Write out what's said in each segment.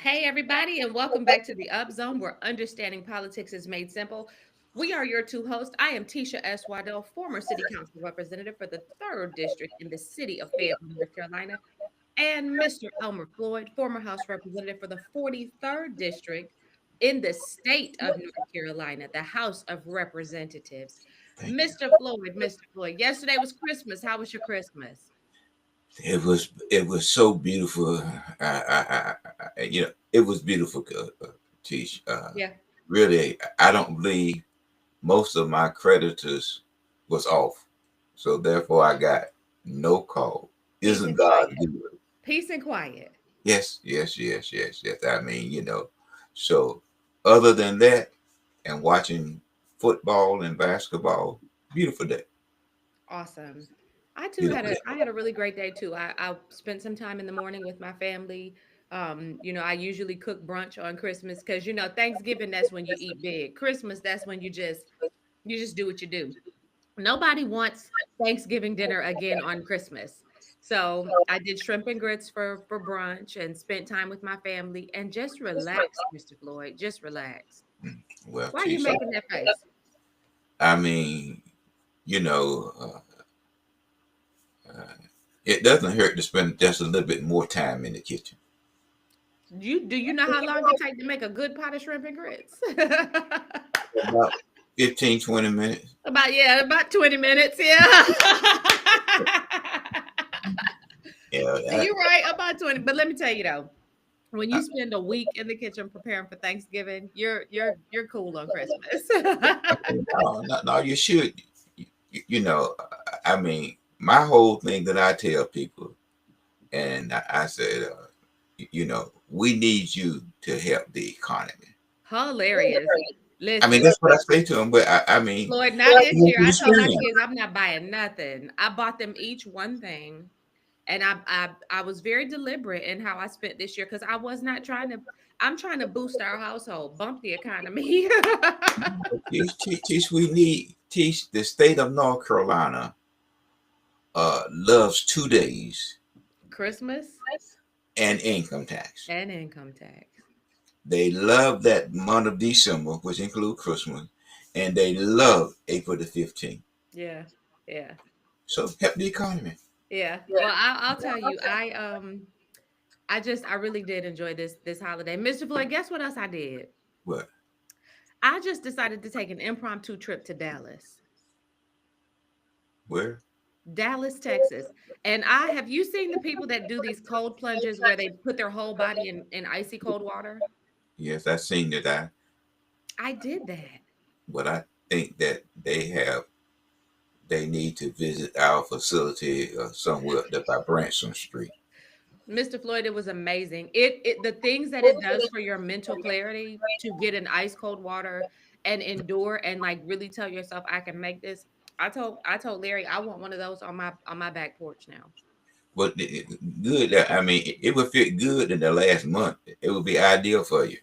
Hey, everybody, and welcome back to the Up Zone, where understanding politics is made simple. We are your two hosts. I am Tisha S. Waddell, former City Council representative for the 3rd District in the city of Fayetteville, North Carolina, and Mr. Elmer Floyd, former House Representative for the 43rd District in the state of North Carolina, the House of Representatives. Thank you. Mr. Floyd, yesterday was Christmas. How was your Christmas? It was so beautiful. It was beautiful, Tish. Yeah. Really, I don't believe most of my creditors was off, so therefore I got no call. Peace Isn't and God quiet. good? Peace and quiet. Yes, yes, yes, yes, yes. I mean, so other than that, and watching football and basketball, beautiful day, Awesome. I too had beautiful a day. I had a really great day too. I spent some time in the morning with my family. I usually cook brunch on Christmas because Thanksgiving that's when you eat big. Christmas that's when you just do what you do. Nobody wants Thanksgiving dinner again on Christmas. So I did shrimp and grits for brunch and spent time with my family and just relaxed, Mr. Floyd. Just relax. Well, Why are you Tish, making that face? I mean, you know. Uh, it doesn't hurt to spend just a little bit more time in the kitchen. Do you know how long it takes to make a good pot of shrimp and grits? About 15, 20 minutes. About 20 minutes. Yeah. Yeah, You're right, about 20. But let me tell you though, when you spend a week in the kitchen preparing for Thanksgiving, you're cool on Christmas. no, no, no, you should. I mean, my whole thing that I tell people, and I said, we need you to help the economy. Hilarious. I mean, Listen, that's what I say to them. But I mean, Lloyd, not this go year. to the I told my screen. kids I'm not buying nothing. I bought them each one thing. And I was very deliberate in how I spent this year because I'm trying to boost our household, bump the economy. Teach, we need teach the state of North Carolina loves 2 days Christmas and income tax. and income tax. They love that month of December, which includes Christmas, and they love April the 15th. Yeah. Yeah. So help the economy. Yeah. Well, I'll tell you, I really did enjoy this holiday. Mr. Floyd, guess what else I did? What? I just decided to take an impromptu trip to Dallas. Where? Dallas, Texas. And I have you seen the people that do these cold plunges where they put their whole body in icy cold water? Yes, I seen that. I did that. But I think that they need to visit our facility somewhere up by Branson Street. Mr. Floyd, it was amazing. It the things that it does for your mental clarity to get in ice cold water and endure and like really tell yourself I can make this. I told Larry I want one of those on my back porch now. But good. I mean, it would fit good in the last month. It would be ideal for you.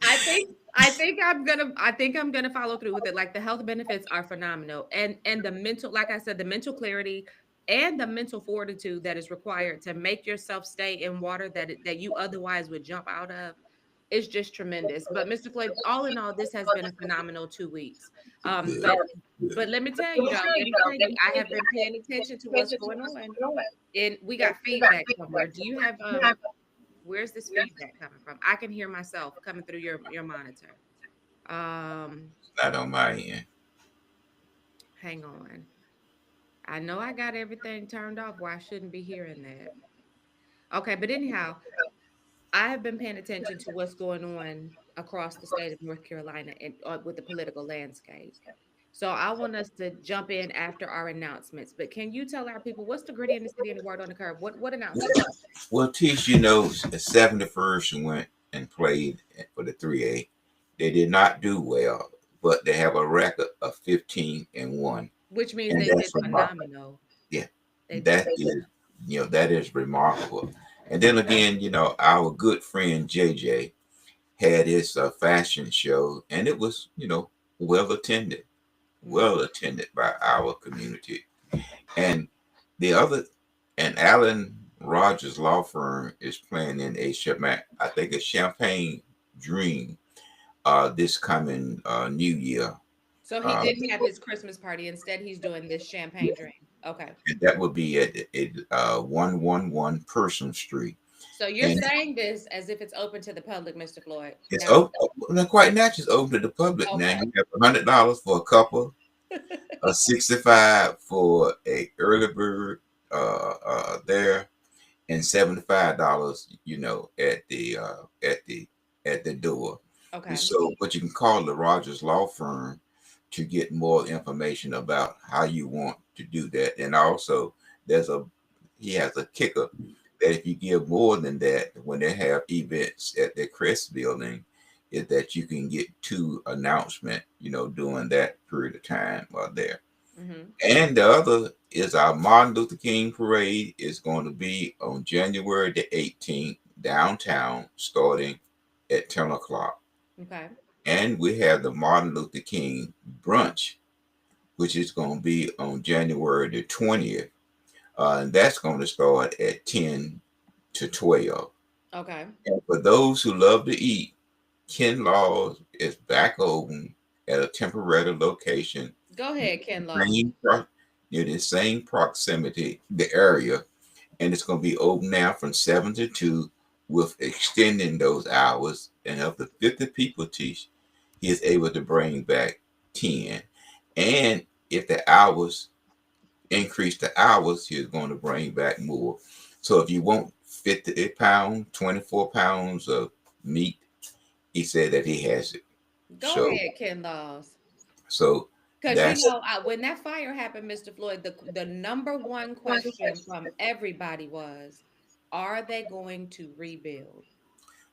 I think I'm gonna follow through with it. Like the health benefits are phenomenal, and the mental, like I said, the mental clarity and the mental fortitude that is required to make yourself stay in water that you otherwise would jump out of is just tremendous. But Mr. Floyd, all in all, this has been a phenomenal 2 weeks. Um, Good. but Good. but let me tell you, I have been paying attention to what's going on, and we got feedback somewhere. Do you have Where's this feedback coming from? I can hear myself coming through your monitor. Um, Not on my end. Hang on. I know I got everything turned off where I shouldn't be hearing that. Okay, but anyhow, I have been paying attention to what's going on across the state of North Carolina and with the political landscape. So I want us to jump in after our announcements. But can you tell our people what's the gritty in the city and the word on the curb? What announcements? Well, Tish, the 71st went and played for the 3A. They did not do well, but they have a record of 15-1, Which means and they did that's remarkable. phenomenal. Yeah, They did. that is remarkable. And then again, our good friend JJ had his fashion show, and it was, well attended, well Mhm. attended by our community. And the other, and Alan Rogers Law Firm is planning I think a champagne dream this coming New Year. So he Uh, didn't have his Christmas party. Instead, he's doing this champagne dream. Okay. and that would be at 111 Person Street. So you're And saying this as if it's open to the public, Mr. Floyd. it's Now, open, not quite not just open to the public now. okay. You have $100 for a couple, a 65 for a early bird there, and $75, at the door. And Okay. so, but you can call the Rogers Law Firm to get more information about how you want to do that. And also, there's a he has a kicker that if you give more than that, when they have events at the Crest Building, is that you can get two announcement, during that period of time while there. Hmm. And the other is our Martin Luther King parade is going to be on January the 18th downtown, starting at 10 o'clock. Okay. And we have the Martin Luther King brunch, which is going to be on January the 20th. And that's going to start at 10 to 12. Okay. And for those who love to eat, Ken Laws is back open at a temporary location Go ahead, Ken Laws. same near the same proximity, the area, and it's going to be open now from 7 to 2 with extending those hours. And of the 50 people teach, he is able to bring back 10. And if the hours increase the hours, he's going to bring back more. So if you want 50 pounds, 24 pounds of meat, he said that he has it. Go So, ahead, Ken Laws. so Because that's when that fire happened, Mr. Floyd, the number one question from everybody was, are they going to rebuild?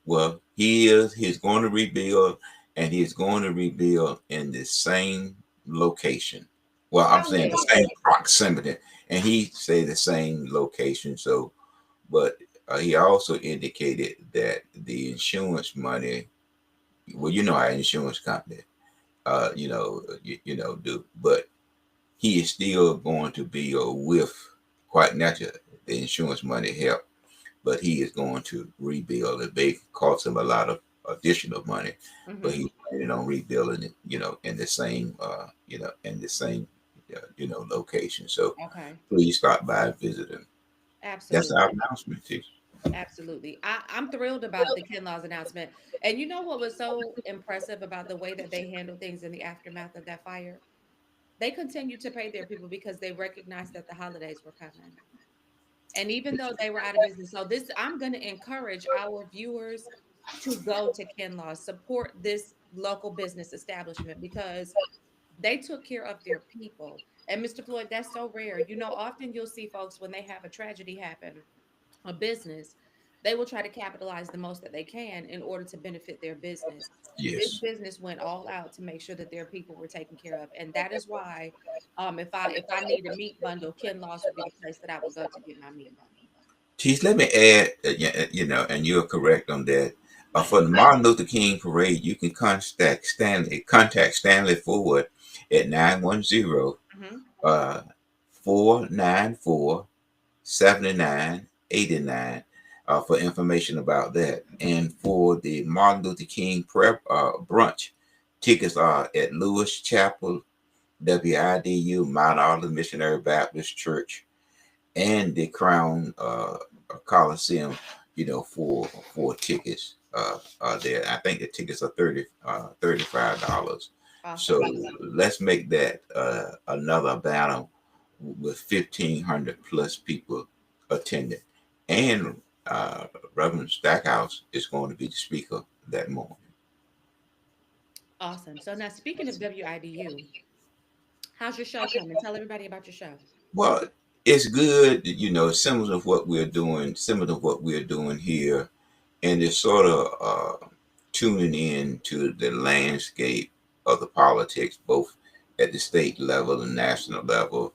Well, he's going to rebuild, and he's going to rebuild in the same location. Well, I'm Go saying the ahead. same proximity, and he say the same location. So, but he also indicated that the insurance money. Well, our insurance company, do, but he is still going to be with quite natural the insurance money help, but he is going to rebuild it. They cost him a lot of additional money, but Hmm. he's planning on rebuilding it, in the same, location. So Okay. please stop by and visit him. That's our Absolutely. announcement, Tish. Absolutely. I'm thrilled about the Ken Laws announcement. And you know what was so impressive about the way that they handled things in the aftermath of that fire? They continued to pay their people because they recognized that the holidays were coming. And even though they were out of business, so this I'm going to encourage our viewers to go to Ken Laws, support this local business establishment because they took care of their people. And Mr. Floyd, that's so rare. Often you'll see folks when they have a tragedy happen, a business, they will try to capitalize the most that they can in order to benefit their business. This Yes. business went all out to make sure that their people were taken care of, and that is why, if I need a meat bundle, Ken Loss would be the place that I would go to get my meat bundle. Chief, let me add, and you're correct on that. For the Martin Luther King parade, you can contact Stanley Ford at 910 Hmm. 494 7989 for information about that. And for the Martin Luther King prayer brunch, tickets are at Lewis Chapel, WIDU, Mount Olive Missionary Baptist Church, and the Crown Coliseum, for tickets there. I think the tickets are $35. So Awesome. let's make that another battle with 1,500 plus people attending. And Reverend Stackhouse is going to be the speaker that morning. Awesome. So now, speaking of WIDU, how's your show coming? Tell everybody about your show. Well, it's good, similar to what we're doing here, and it's sort of tuning in to the landscape of the politics, both at the state level and national level,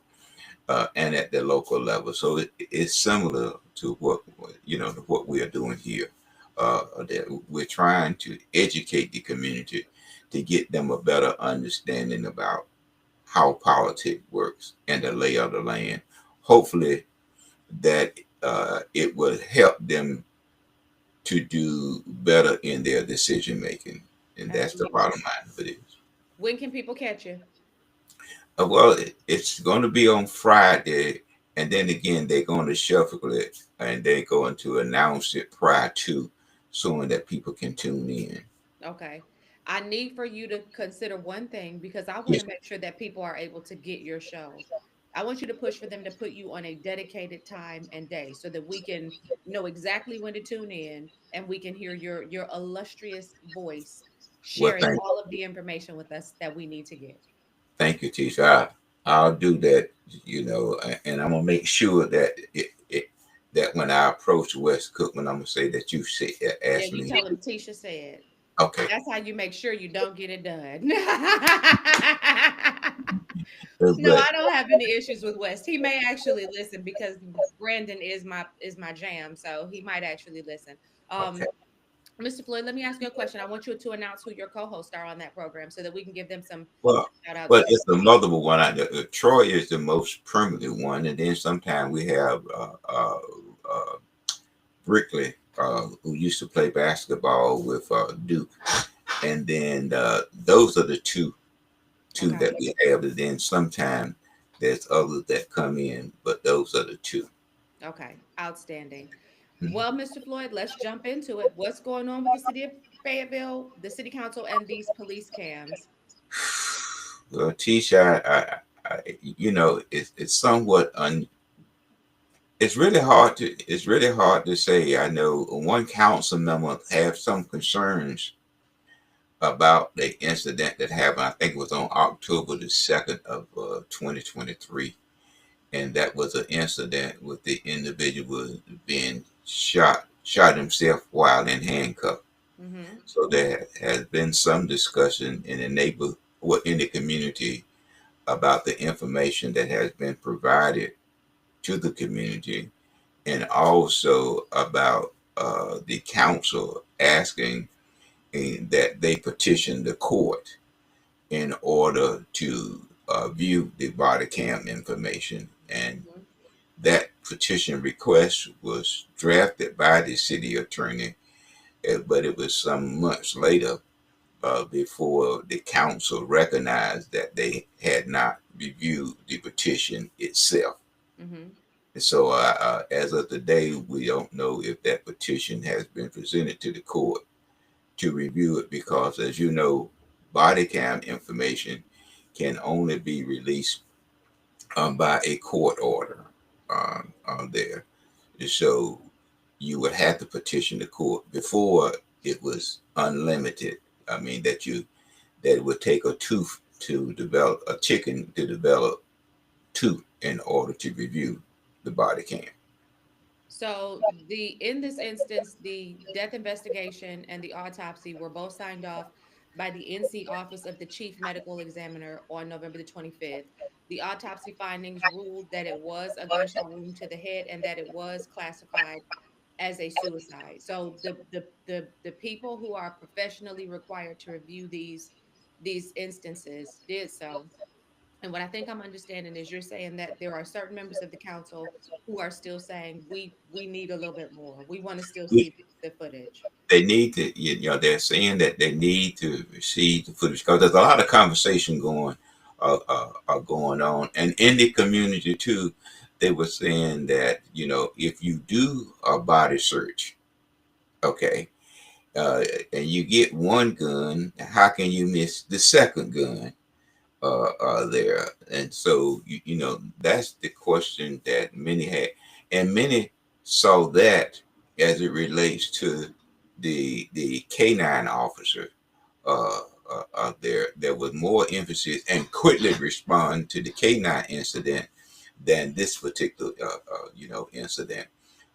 and at the local level. So it's similar to what we are doing here. That we're trying to educate the community to get them a better understanding about how politics works and the lay of the land. Hopefully, that it would help them to do better in their decision making, and that's the Absolutely. bottom line of it is. When can people catch you? Well, it's going to be on Friday, and then again they're going to shuffle it, and they're going to announce it prior to, so that people can tune in. Okay. I need for you to consider one thing because I want Yes. to make sure that people are able to get your show. I want you to push for them to put you on a dedicated time and day so that we can know exactly when to tune in and we can hear your illustrious voice Well, sharing all of the information with us that we need to get. thank you, teacher. I'll do that. And I'm gonna make sure that that when I approach West Cookman, I'm gonna say that you say Yeah, ask you me. tell them Tisha said. Okay. That's how you make sure you don't get it done. No, But I don't have any issues with West. He may actually listen because Brandon is my jam, so he might actually listen. okay. Mr. Floyd, let me ask you a question. I want you to announce who your co-hosts are on that program so that we can give them some Well, shout outs. but it's the multiple one. Troy is the most permanent one, and then sometimes we have Brickley, who used to play basketball with Duke, and then those are the two Okay. that we have. And then sometimes there's others that come in, but those are the two. Okay. Outstanding. Mhm. Well, Mr. Floyd, let's jump into it. What's going on with the city of Fayetteville, the city council, and these police cams? Well, Tisha, it's somewhat it's really hard to say. I know one council member have some concerns about the incident that happened. I think it was on October the 2nd of 2023, and that was an incident with the individual being shot himself while in handcuffs. Mm-hmm. So there has been some discussion in the in the community about the information that has been provided to the community, and also about the council asking that they petition the court in order to view the body cam information. And Mm-hmm. that petition request was drafted by the city attorney, but it was some months later before the council recognized that they had not reviewed the petition itself. Mm-hmm. And so, as of today, we don't know if that petition has been presented to the court to review it because, as you know, body cam information can only be released by a court order on there. So you would have to petition the court before it was unlimited. I mean that it would take a tooth to develop a chicken to develop tooth in order to review the body cam. So in this instance, the death investigation and the autopsy were both signed off by the NC Office of the Chief Medical Examiner on November the 25th. The autopsy findings ruled that it was a gunshot wound to the head and that it was classified as a suicide. So the people who are professionally required to review these instances did so. And what I think I'm understanding is you're saying that there are certain members of the council who are still saying we need a little bit more. We want to still see the footage. They need to, they're saying that they need to receive the footage because there's a lot of conversation going on, and in the community too. They were saying that if you do a body search, okay, uh, and you get one gun, how can you miss the second gun? There. And so, that's the question that many had. And many saw that as it relates to the canine officer out there. There was more emphasis and quickly respond to the canine incident than this particular, incident.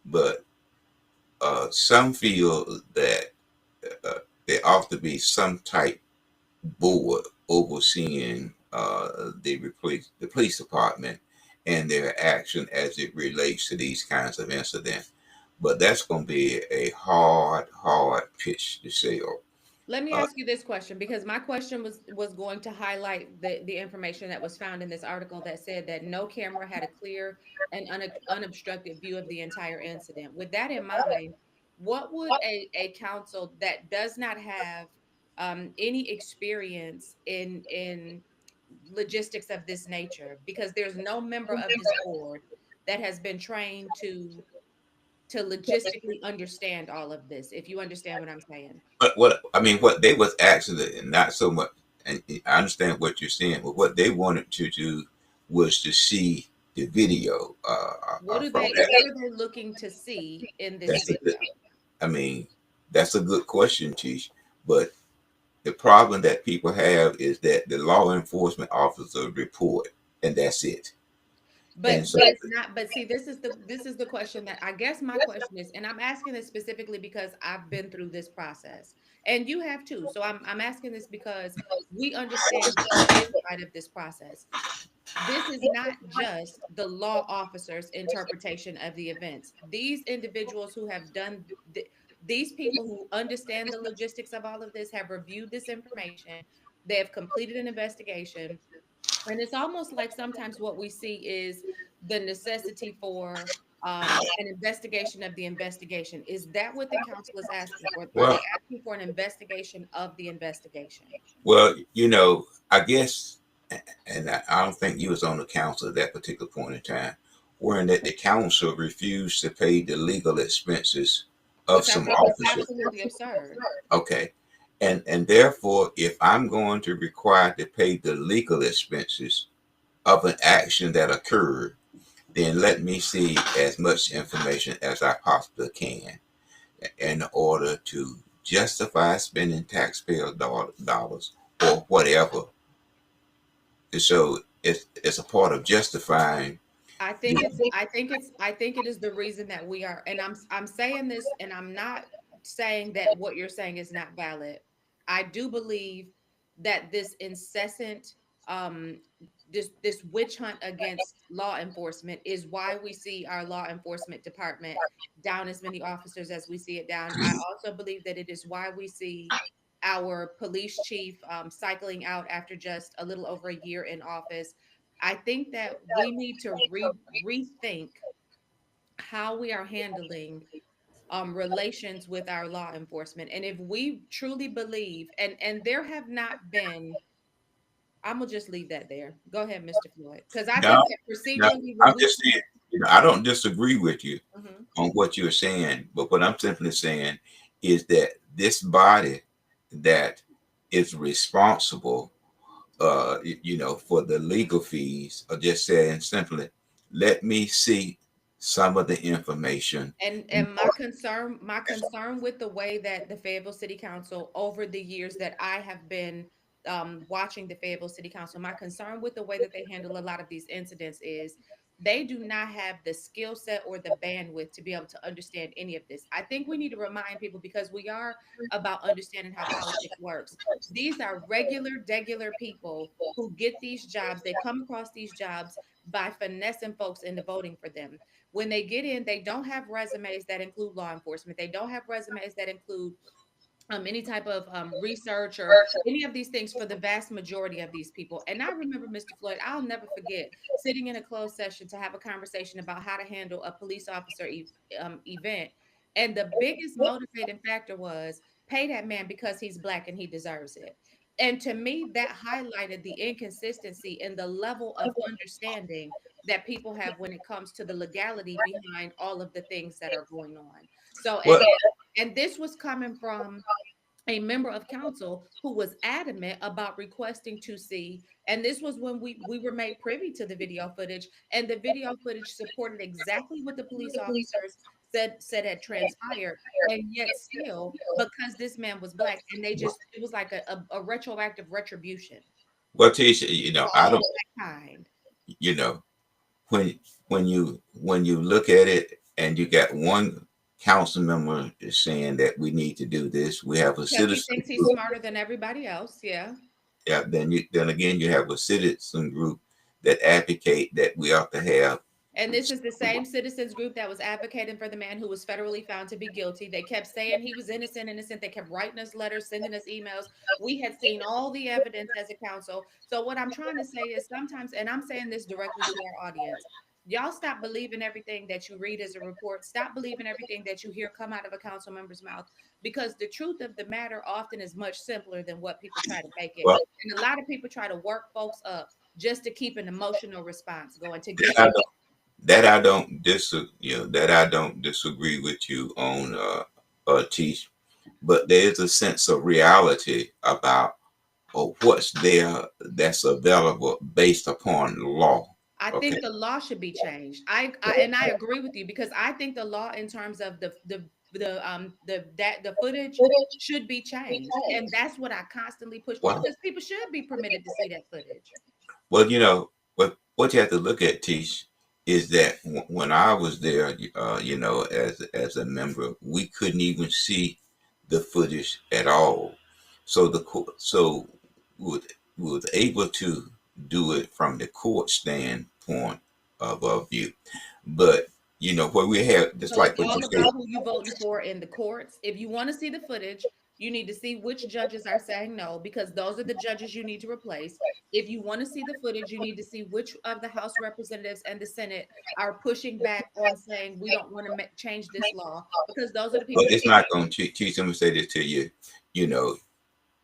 But some feel that there ought to be some type board overseeing the police department and their action as it relates to these kinds of incidents. But that's going to be a hard pitch to sell Let me Uh, ask you this question, because my question was going to highlight the information that was found in this article that said that no camera had a clear and unobstructed view of the entire incident. With that in mind, what would a council that does not have any experience in logistics of this nature, because there's no member of this board that has been trained to logistically understand all of this, if you understand what I'm saying. but what I mean, what they was actually not so much, and I understand what you're saying, but what they wanted to do was to see the video from What that. are they looking to see in this That's a video? good. I mean, that's a good question, Tish. But the problem that people have is that the law enforcement officer report, and that's it. And so, But it's not, but see, this is the question that I guess my question is, and I'm asking this specifically because I've been through this process. And you have too. So I'm asking this because we understand both inside of this process. This is not just the law officer's interpretation of the events. These individuals who have done these people who understand the logistics of all of this have reviewed this information. They have completed an investigation, and it's almost like sometimes what we see is the necessity for an investigation of the investigation. Is that what the council is asking for? Are well, they asking for an investigation of the investigation? well, I guess, and I don't think you was on the council at that particular point in time, wherein that the council refused to pay the legal expenses of Which I some think is officers. absolutely absurd. Okay. And therefore, if I'm going to require to pay the legal expenses of an action that occurred, then let me see as much information as I possibly can in order to justify spending taxpayer dollars or whatever. So it's a part of justifying the. I think it is the reason that we are, and I'm saying this, and I'm not saying that what you're saying is not valid. I do believe that this incessant um this witch hunt against law enforcement is why we see our law enforcement department down as many officers as we see it down. I also believe that it is why we see our police chief cycling out after just a little over a year in office. I think that we need to rethink how we are handling relations with our law enforcement. And if we truly believe, and there have not been, I'm gonna just leave that there. Go ahead, Mr. Floyd, because I No, think that no, procedurally, when I'm we, just saying, I don't disagree with you Mhm. on what you're saying, but what I'm simply saying is that this body that is responsible, for the legal fees, are just saying simply, let me see some of the information. And my concern with the way that the Fayetteville City Council, over the years that I have been watching the Fayetteville City Council, my concern with the way that they handle a lot of these incidents is they do not have the skill set or the bandwidth to be able to understand any of this. I think we need to remind people, because we are about understanding how politics works. These are regular, degular people who get these jobs. They come across these jobs by finessing folks into voting for them. When they get in, they don't have resumes that include law enforcement. They don't have resumes that include any type of research or any of these things for the vast majority of these people. And I remember, Mr. Floyd, I'll never forget sitting in a closed session to have a conversation about how to handle a police officer event. And the biggest motivating factor was pay that man because he's black and he deserves it. And to me, that highlighted the inconsistency in the level of understanding that people have when it comes to the legality behind all of the things that are going on. So Well, again, and this was coming from a member of council who was adamant about requesting to see, and this was when we were made privy to the video footage, and the video footage supported exactly what the police officers said had transpired. And yet still, because this man was black, and they just, it was like a retroactive retribution well, Tisha, for I all don't, mankind. you know, when when you look at it and you got one council member is saying that we need to do this, we have a Because he citizen thinks he's group. smarter than everybody else. Yeah. Yeah, then again you have a citizen group that advocate that we ought to have And this is the same citizens group that was advocating for the man who was federally found to be guilty. They kept saying he was innocent, innocent. They kept writing us letters, sending us emails. We had seen all the evidence as a council. So, what I'm trying to say is sometimes, and I'm saying this directly to our audience, y'all stop believing everything that you read as a report. Stop believing everything that you hear come out of a council member's mouth, because the truth of the matter often is much simpler than what people try to make it. Well, And a lot of people try to work folks up just to keep an emotional response going to that get I don't, that I don't that I don't disagree with you on, Tish. But there is a sense of reality about what's there that's available based upon law. I Okay. think the law should be changed. I agree with you, because I think the law in terms of the footage should be changed. And that's what I constantly push for, Well, because people should be permitted to see that footage. well, what you have to look at, Tish, is that when I was there, as a member, we couldn't even see the footage at all. So so we we was able to do it from the court standpoint of view. But where we have, just So it's like what you all said. about who you voting for in the courts. If you want to see the footage, you need to see which judges are saying no, because those are the judges you need to replace. If you want to see the footage, you need to see which of the House representatives and the Senate are pushing back on saying we don't want to change this law, because those are the But people that it's not going to teach them to say this to you. You know,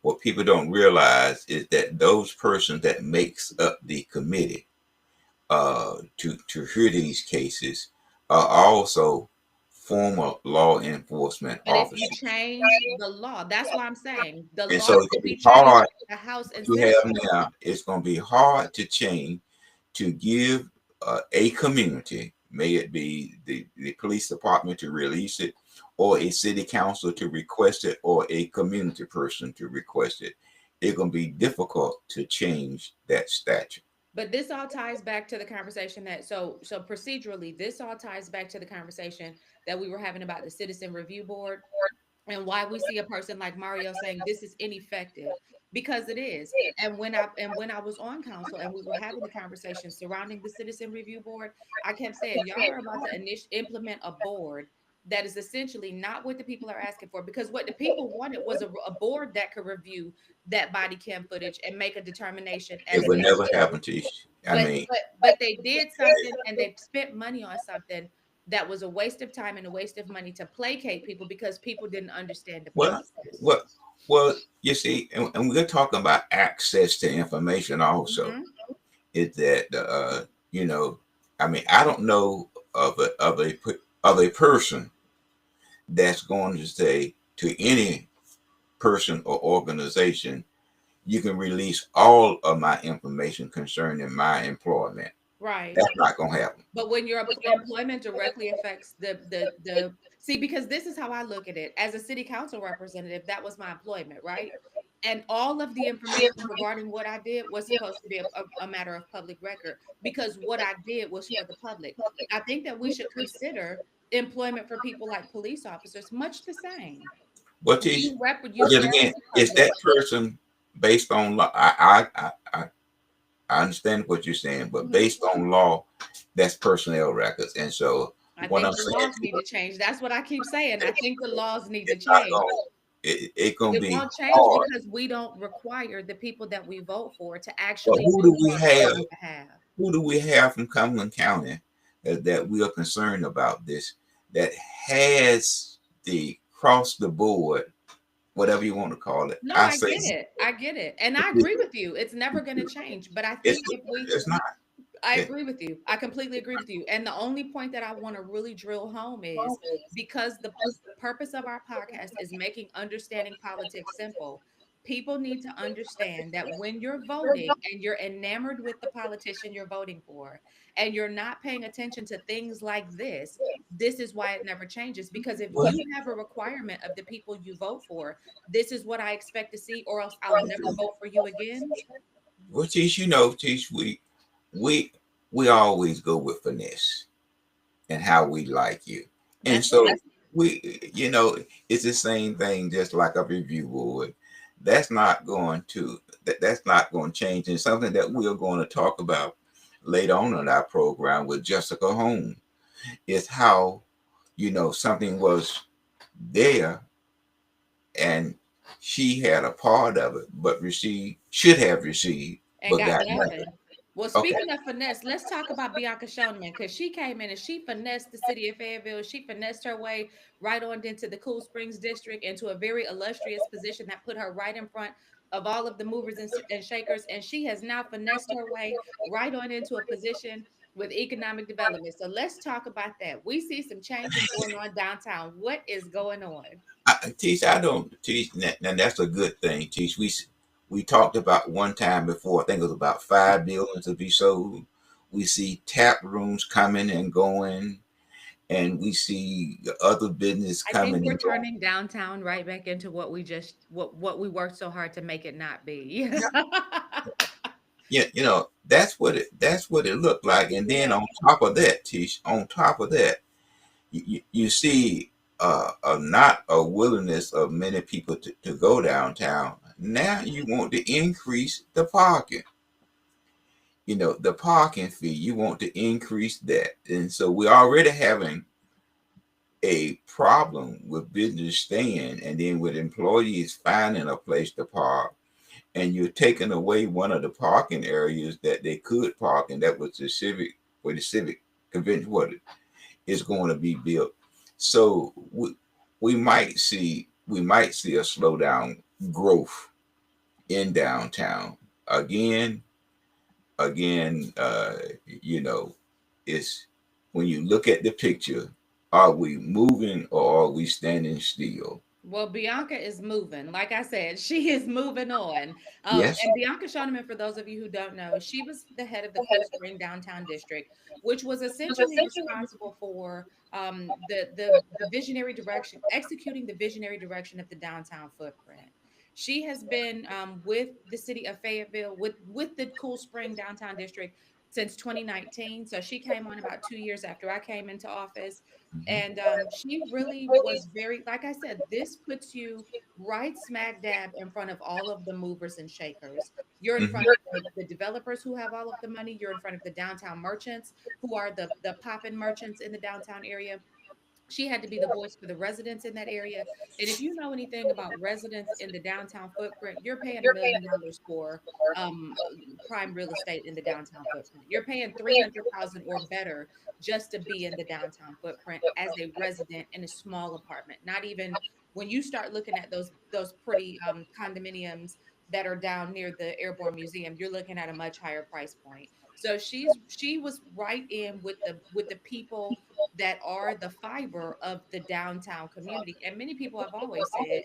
what people don't realize is that those persons that makes up the committee to hear these cases are also former law enforcement but if you officers. change the law, that's why I'm saying the And law so it's should going to be be changed hard at the House and to Senate have level. now, it's going to be hard to change, to give a community, may it be the police department to release it, or a city council to request it, or a community person to request it. It's going to be difficult to change that statute. But this all ties back to the conversation that so procedurally, this all ties back to the conversation that we were having about the citizen review board, and why we see a person like Mario saying this is ineffective, because it is. And when I was on council and we were having the conversation surrounding the citizen review board, I kept saying y'all are about to implement a board that is essentially not what the people are asking for, because what the people wanted was a board that could review that body cam footage and make a determination It as would to, never happen to you. I but mean, but they did something, and they spent money on something that was a waste of time and a waste of money to placate people, because people didn't understand the well, process. well, well, you see, and we're talking about access to information also. Mhm. Is that you know, I mean, I don't know of a person that's going to say to any person or organization, you can release all of my information concerning my employment. Right. That's not going to happen. But when your employment directly affects the see, because this is how I look at it. As a city council representative, that was my employment, right? And all of the information regarding what I did was supposed to be a matter of public record, because what I did was for the public. I think that we should consider employment for people like police officers much the same. But is, You but then serve again, the is public. that person based on law? I understand what you're saying, but Mhm. based on law, that's personnel records. And so I what I'm think the saying laws to need you, to change. That's what I keep saying. I think the laws need to it's not change. going. It gonna It be won't change hard. because we don't require the people that we vote for to But actually do work on our behalf. who do we have from Cumberland County that we are concerned about this, that has the cross the board, whatever you want to call it? No, I I say get it. I get it. And I agree with you. It's never going to change. But I it's think if we, it's not. I It, agree with you. I completely agree with you. And the only point that I want to really drill home is, because the purpose of our podcast is making understanding politics simple. People need to understand that when you're voting and you're enamored with the politician you're voting for, and you're not paying attention to things like this is why it never changes. Because if well, you have a requirement of the people you vote for, this is what I expect to see, or else I'll never vote for you again. well, Tish, Tish, we we always go with finesse and how we like you, and That's so right. it's the same thing, just like a review board. That's not going to change, and something that we are going to talk about later on in our program with Jessica Holmes, is how, something was there and she had a part of it, but should have received, and but got got nothing. nothing. Well, Okay. speaking of finesse, let's talk about Bianca Shoneman because she came in and she finessed the city of Fayetteville. She finessed her way right on into the Cool Springs district into a very illustrious position that put her right in front of all of the movers and shakers. And she has now finessed her way right on into a position with economic development. So let's talk about that. We see some changes going on downtown. What is going on? Teach, I don't teach, and that's a good thing. Teach, we talked about one time before. I think it was about 5 buildings to be sold. We see tap rooms coming and going, and we see other business I think coming we're and going. turning downtown right back into what we worked so hard to make it not be. Yeah, that's what it looked like. And then Yeah. on top of that, Tish, on top of that, you see not a willingness of many people to go downtown. Now you want to increase the parking. The parking fee. You want to increase that, and so we're already having a problem with business staying, and then with employees finding a place to park, and you're taking away one of the parking areas that they could park, and that was the civic, where the civic convention what is going to be built. So we might see a slowdown growth in downtown again. Again, it's when you look at the picture, are we moving or are we standing still? Well, Bianca is moving. Like I said, she is moving on. Yes. And Bianca Shoneman, for those of you who don't know, she was the head of the Cool Spring Downtown District, which was essentially responsible for the visionary direction, executing the visionary direction of the downtown footprint. She has been with the city of Fayetteville, with the Cool Spring Downtown District since 2019. So she came on about 2 years after I came into office. Mhm. And she really was very, like I said, this puts you right smack dab in front of all of the movers and shakers. You're in Mhm. front of the developers who have all of the money. You're in front of the downtown merchants who are the poppin' merchants in the downtown area. She had to be the voice for the residents in that area. And if you know anything about residents in the downtown footprint, you're paying $1 million for um, prime real estate in the downtown footprint. You're paying 300,000 or better just to be in the downtown footprint as a resident in a small apartment. Not even when you start looking at those pretty condominiums that are down near the Airborne Museum, you're looking at a much higher price point. So she was right in with the people that are the fiber of the downtown community. And many people have always said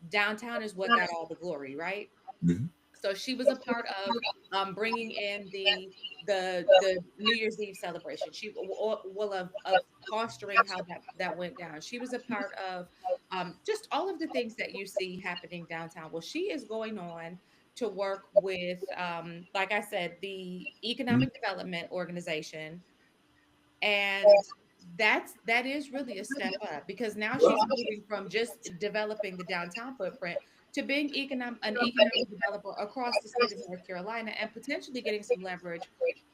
downtown is what got all the glory, right? Mhm. So she was a part of bringing in the New Year's Eve celebration. She will of fostering how that went down. She was a part of just all of the things that you see happening downtown. Well, she is going on to work with, like I said, the Mhm. Economic Development Organization, and that is really a step up because now she's moving from just developing the downtown footprint to being an economic developer across the state of North Carolina and potentially getting some leverage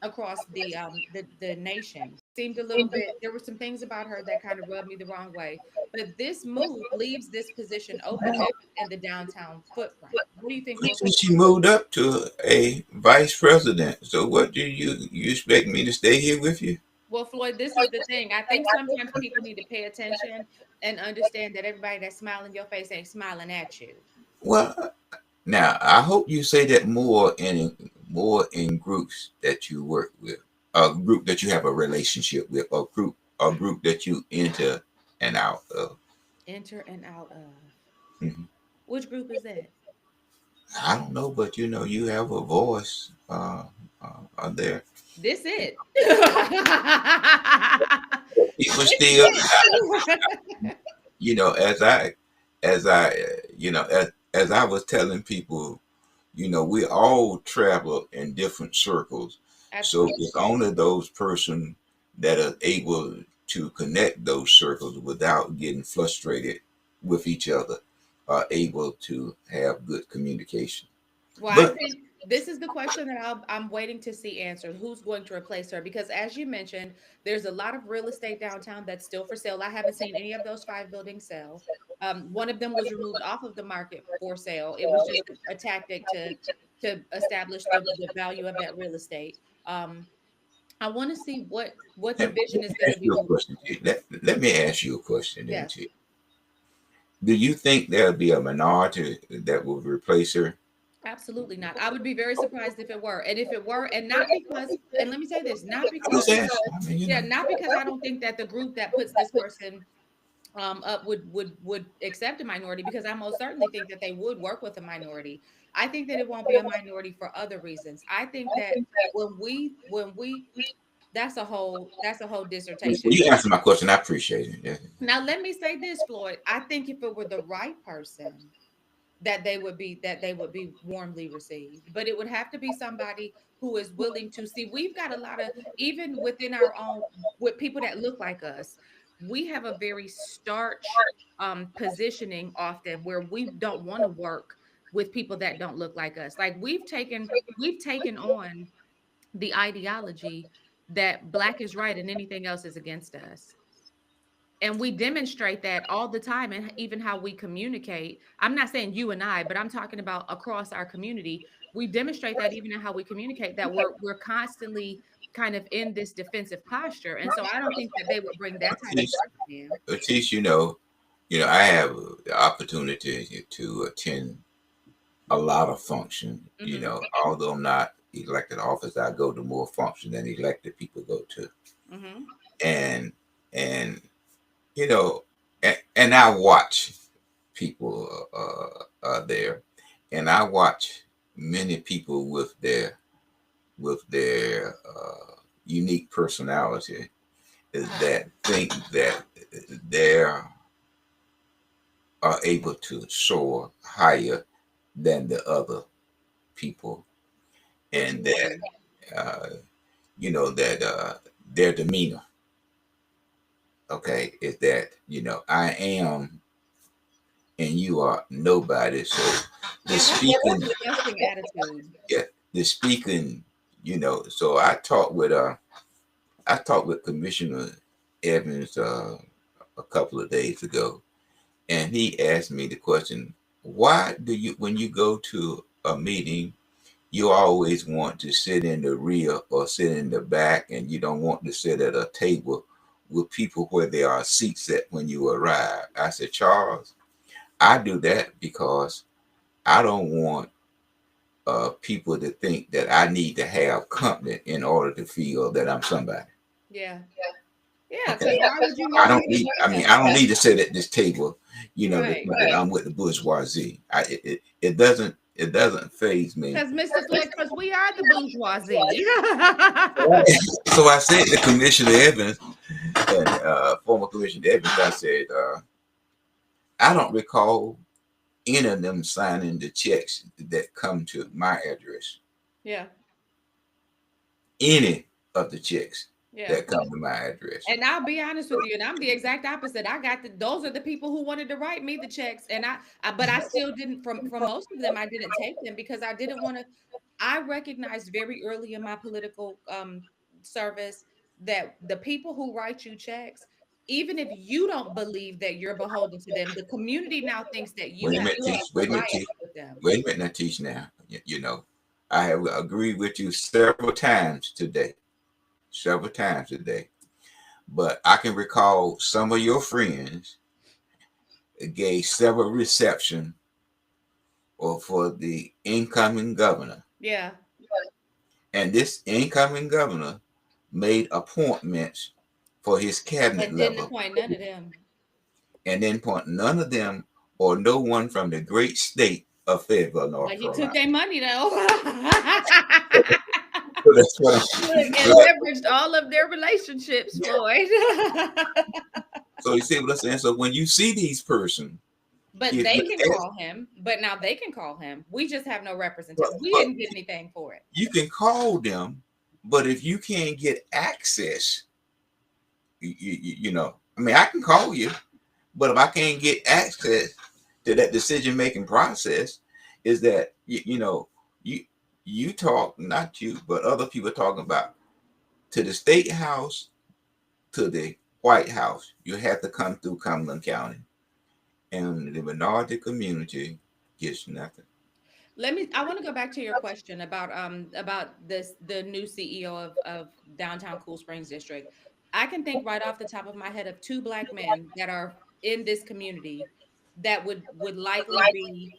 across the nation. Seemed a little bit, there were some things about her that kind of rubbed me the wrong way, but this move leaves this position open in the downtown footprint. What do you think will happen? She moved up to a vice president. So what do you expect me to stay here with you? Well, Floyd, this is the thing. I think sometimes people need to pay attention and understand that everybody that's smiling your face ain't smiling at you. Well, now I hope you say that more in groups that you work with, a group that you have a relationship with, a group that you enter and out of. Enter and out of. Mhm. Which group is that? I don't know, but you have a voice there. This it. People This still, it. as I was telling people, we all travel in different circles. So it's Absolutely. only those person that are able to connect those circles without getting frustrated with each other are able to have good communication. Well, I But think. This is the question that I'm waiting to see answered. Who's going to replace her? Because as you mentioned, there's a lot of real estate downtown that's still for sale. I haven't seen any of those 5 buildings sell. One of them was removed off of the market for sale. It was just a tactic to establish the value of that real estate. I want to see what the Let me vision is going to ask be you a moving. question. Let me ask you a question then Yes. too. Do you think there'll be a minority that will replace her? Absolutely not. I would be very surprised if it were. And if it were, and not because, and let me say this, not I was because, asking. I mean, yeah, not because I don't think that the group that puts this person up would accept a minority, because I most certainly think that they would work with a minority. I think that it won't be a minority for other reasons. I think that when we that's a whole well, dissertation. you answered my question. I appreciate it. Yeah. Now let me say this, Floyd. I think if it were the right person, that they would be warmly received, but it would have to be somebody who is willing to see. We've got a lot of, even within our own, with people that look like us, we have a very starch positioning often, where we don't want to work with people that don't look like us. Like we've taken on the ideology that black is right and anything else is against us, and we demonstrate that all the time, and even how we communicate. I'm not saying you and I, but I'm talking about across our community. We demonstrate that even in how we communicate, that we're constantly kind of in this defensive posture. And so I don't think that they would bring that type of Teach, person in. teach. I have the opportunity to attend a lot of function. Hmm. Although I'm not elected office, I go to more function than elected people go to, Hmm. and and you know, and I watch people there, and I watch many people with their unique personality that think that they are able to soar higher than the other people, What you and that mean? uh, their demeanor, okay, is that I am and you are nobody. So the Yeah, that's a speaking, disgusting attitude. yeah, the speaking, So I talked with Commissioner Evans a couple of days ago, and he asked me the question, why do you, when you go to a meeting, you always want to sit in the rear or sit in the back, and you don't want to sit at a table with people where there are seats at when you arrive? I said, Charles, I do that because I don't want people to think that I need to have company in order to feel that I'm somebody. Yeah. Yeah, Okay. because why would you I want to don't be need. I mean, yeah, I don't need to sit at this table. To right? think that I'm with the bourgeoisie. It doesn't phase me. Because Mr. Floyd, because we are the bourgeoisie. So I said to Commissioner Evans and former Commissioner Evans, I said, I don't recall any of them signing the checks that come to my address. Yeah, Any of the checks yeah. that come to my address. And I'll be honest with you, and I'm the exact opposite. I got those are the people who wanted to write me the checks, and but I still didn't. From most of them, I didn't take them because I didn't want to. I recognized very early in my political service that the people who write you checks, even if you don't believe that you're beholden to them, the community now thinks that you Wait a have minute, to teach. be Wait a minute, biased teach. with them. Wait a minute, now, teach now. I have agreed with you several times today, several times today. But I can recall some of your friends gave several reception or for the incoming governor, Yeah, and this incoming governor made appointments for his cabinet and didn't level, appoint none of them. and then point none of them or no one from the great state of Fayetteville, North But he took Carolina. their money though. So that's what Look, I'm. and leveraged all of their relationships, Floyd. So you see what I'm saying? So when you see these person, But if they you can ask, call him. But now they can call him. We just have no but, representation. We but didn't get anything for it. you can call them, but if you can't get access, I mean, I can call you, but if I can't get access to that decision making process, is that you you talk, not you, but other people talking about to the state house, to the White House, you have to come through Cumberland County, and the minority community gets nothing. I want to go back to your question about this the new CEO of downtown Cool Springs district. I can think right off the top of my head of two black men that are in this community that would likely be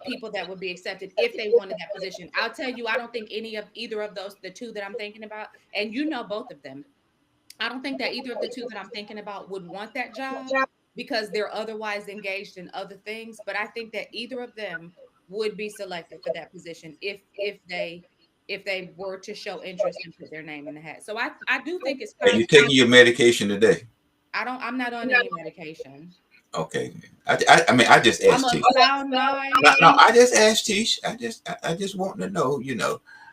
people that would be accepted if they wanted that position. I'll tell you, I don't think any of either of those, the two that I'm thinking about, and you know both of them, I don't think that either of the two that I'm thinking about would want that job because they're otherwise engaged in other things. But I think that either of them would be selected for that position if they were to show interest and put their name in the hat. So I do think it's Are you possible. taking your medication today? I'm not on any medication. Okay. I mean, I just I'm asked of T. sound No, mind. no, I just asked Tish. I just want to know,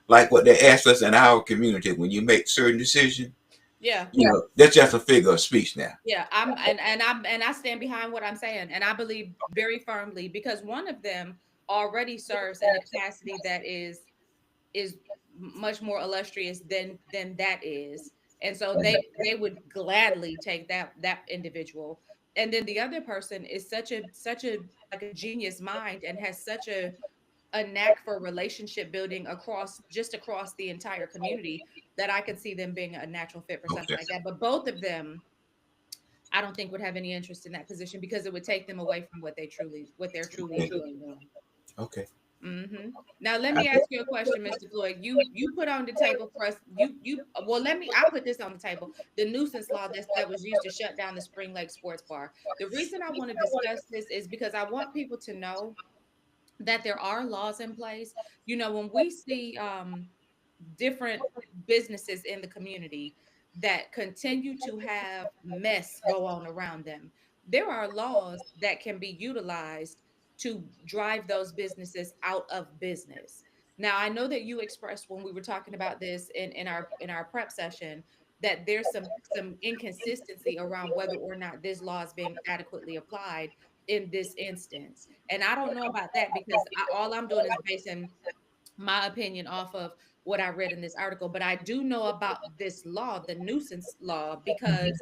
like what they ask us in our community when you make certain decisions, Yeah. that's just a figure of speech now. Yeah, and I stand behind what I'm saying, and I believe very firmly because one of them already serves in a capacity that is much more illustrious than that is, and so they would gladly take that individual. And then the other person is such a like a genius mind and has such a knack for relationship building across the entire community that I could see them being a natural fit for something Okay. like that. But both of them I don't think would have any interest in that position because it would take them away from what they're truly Okay. enjoying doing. Okay. Now let I, me ask you a question, Mr. Floyd. You put on the table for us. You well, let me. I put this on the table. The nuisance law that was used to shut down the Spring Lake Sports Bar. The reason I want to discuss this is because I want people to know that there are laws in place. You know, when we see different businesses in the community that continue to have mess go on around them, there are laws that can be utilized to drive those businesses out of business. Now, I know that you expressed when we were talking about this in our prep session that there's some inconsistency around whether or not this law is being adequately applied in this instance. And I don't know about that because all I'm doing is basing my opinion off of what I read in this article, but I do know about this law, the nuisance law, because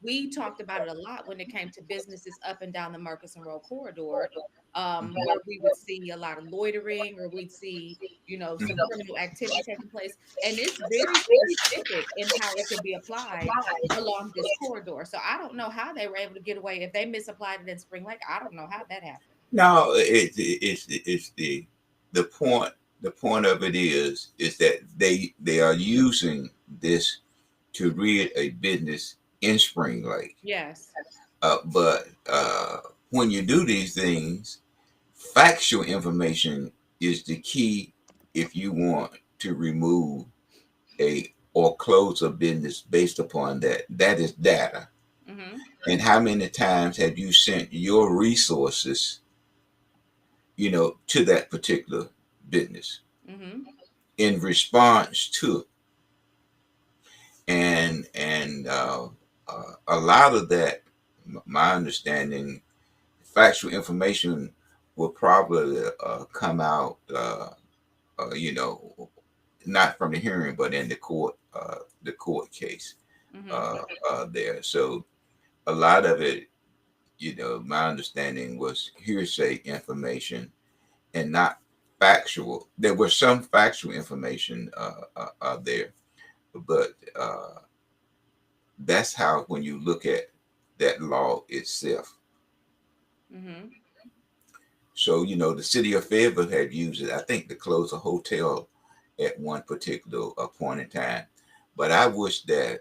we talked about it a lot when it came to businesses up and down the Murchison Road corridor, where we would see a lot of loitering or we'd see, some criminal activity taking place. And it's very specific in how it can be applied along this corridor. So I don't know how they were able to get away if they misapplied it in Spring Lake. I don't know how that happened. no, it's the point. The point of it is that they are using this to rid a business in Spring Lake. Yes. But when you do these things, factual information is the key if you want to remove a or close a business based upon that. That is data. Mm-hmm. And how many times have you sent your resources, to that particular business Mm-hmm. in response to it? And a lot of that, my understanding, factual information will probably come out, not from the hearing, but in the court case Mm-hmm. there. So a lot of it, my understanding was hearsay information and not factual. There was some factual information there, but that's how when you look at that law itself. Mm-hmm. So the city of Fayetteville had used it, I think, to close a hotel at one particular point in time. But I wish that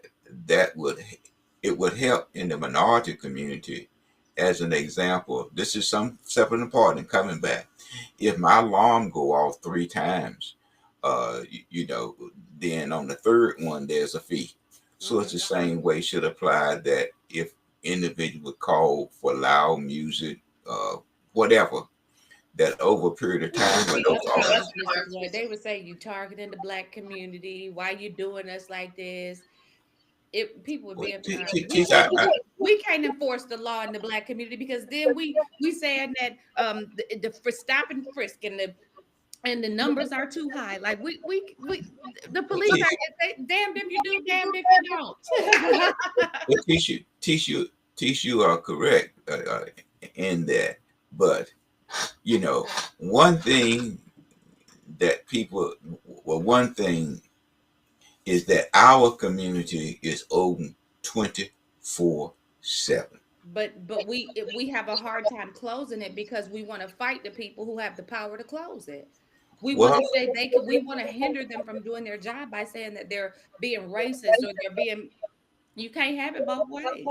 would help in the minority community. As an example, this is some separate and apart and coming back. If my alarm go off 3 times, then on the third one there's a fee. So it's Mm-hmm. the same way should apply that if individual call for loud music, whatever, that over a period of People time would when be those up in arms, Mr. Floyd. They would say you targeting the black community. Why you doing us like this? It people would be up in arms. We can't enforce the law in the black community because then we saying that the for stop and frisk and and the numbers are too high. Like we the Well, police are they damned if you do, damned if you don't. well, teach you are correct in that. But you know, one thing that people, well, one thing is that our community is open 24/7. But we have a hard time closing it because we want to fight the people who have the power to close it. We want Well, to say they can. We want to hinder them from doing their job by saying that they're being racist or they're being. You can't have it both ways.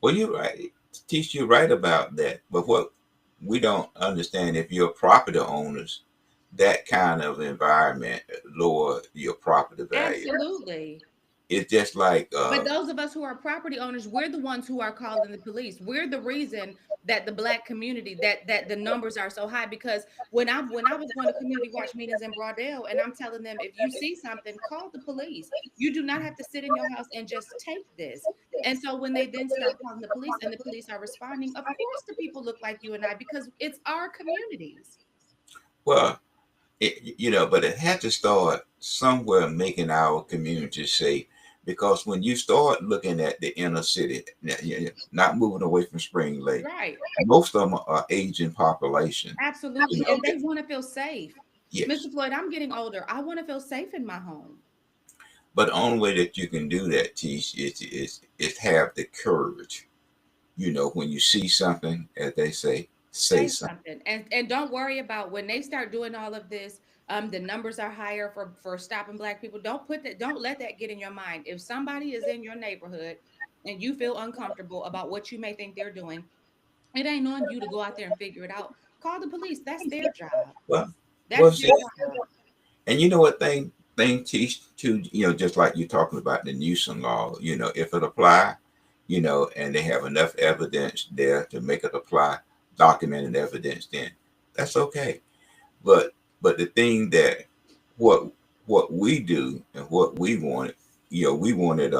well, you're right. Teach you right about that. But what we don't understand, if you're property owners, that kind of environment lower your property value. Absolutely. It's just like But those of us who are property owners, we're the ones who are calling the police. We're the reason that the black community that the numbers are so high. Because when I was going to community watch meetings in Broadale, and I'm telling them if you see something, call the police. You do not have to sit in your house and just take this. And so when they then start calling the police and the police are responding, of course the people look like you and I because it's our communities. well, but it had to start somewhere making our community safe. Because when you start looking at the inner city, not moving away from Spring Lake, Right. most of them are aging population. You Absolutely. know, And they want to feel safe. yes, Mr. Floyd, I'm getting older. I want to feel safe in my home. but the only way that you can do that, Tish, is have the courage. When you see something, as they say Say something. something. And don't worry about when they start doing all of this. The numbers are higher for stopping black people. Don't let that get in your mind. If somebody is in your neighborhood and you feel uncomfortable about what you may think they're doing, it ain't on you to go out there and figure it out. Call the police. That's their job. Well, That's well, their see, job. and you know what thing teach too. Just like you're talking about the Nuisance law. If it apply, and they have enough evidence there to make it apply, documented evidence, then that's okay. But the thing that what what we do and what we want, we want it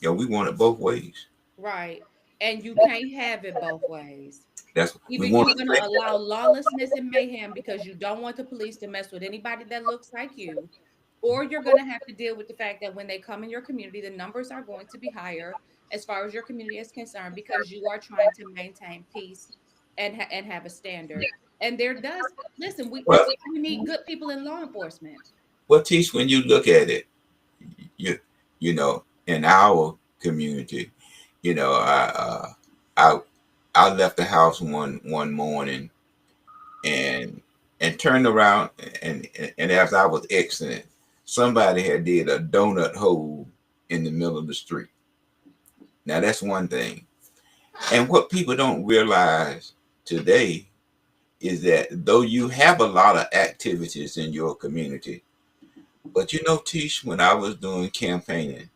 we want it both ways. Right. And you can't have it both ways. That's Either we want you're to going to say allow lawlessness and mayhem because you don't want the police to mess with anybody that looks like you, or you're going to have to deal with the fact that when they come in your community, the numbers are going to be higher as far as your community is concerned because you are trying to maintain peace and have a standard. And there does listen. well, That's why we need good people in law enforcement. Teach, when you look at it, you in our community, you know, I uh, I I left the house one morning and turned around and as I was exiting, somebody had did a donut hole in the middle of the street. Now that's one thing. And what people don't realize today is that though you have a lot of activities in your community, but Tish, when I was doing campaigning,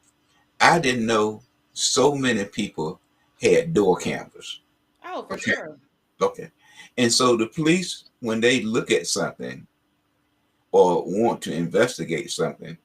I didn't know so many people had door cameras. Oh, for Okay. sure. Okay. And so the police, when they look at something or want to investigate something,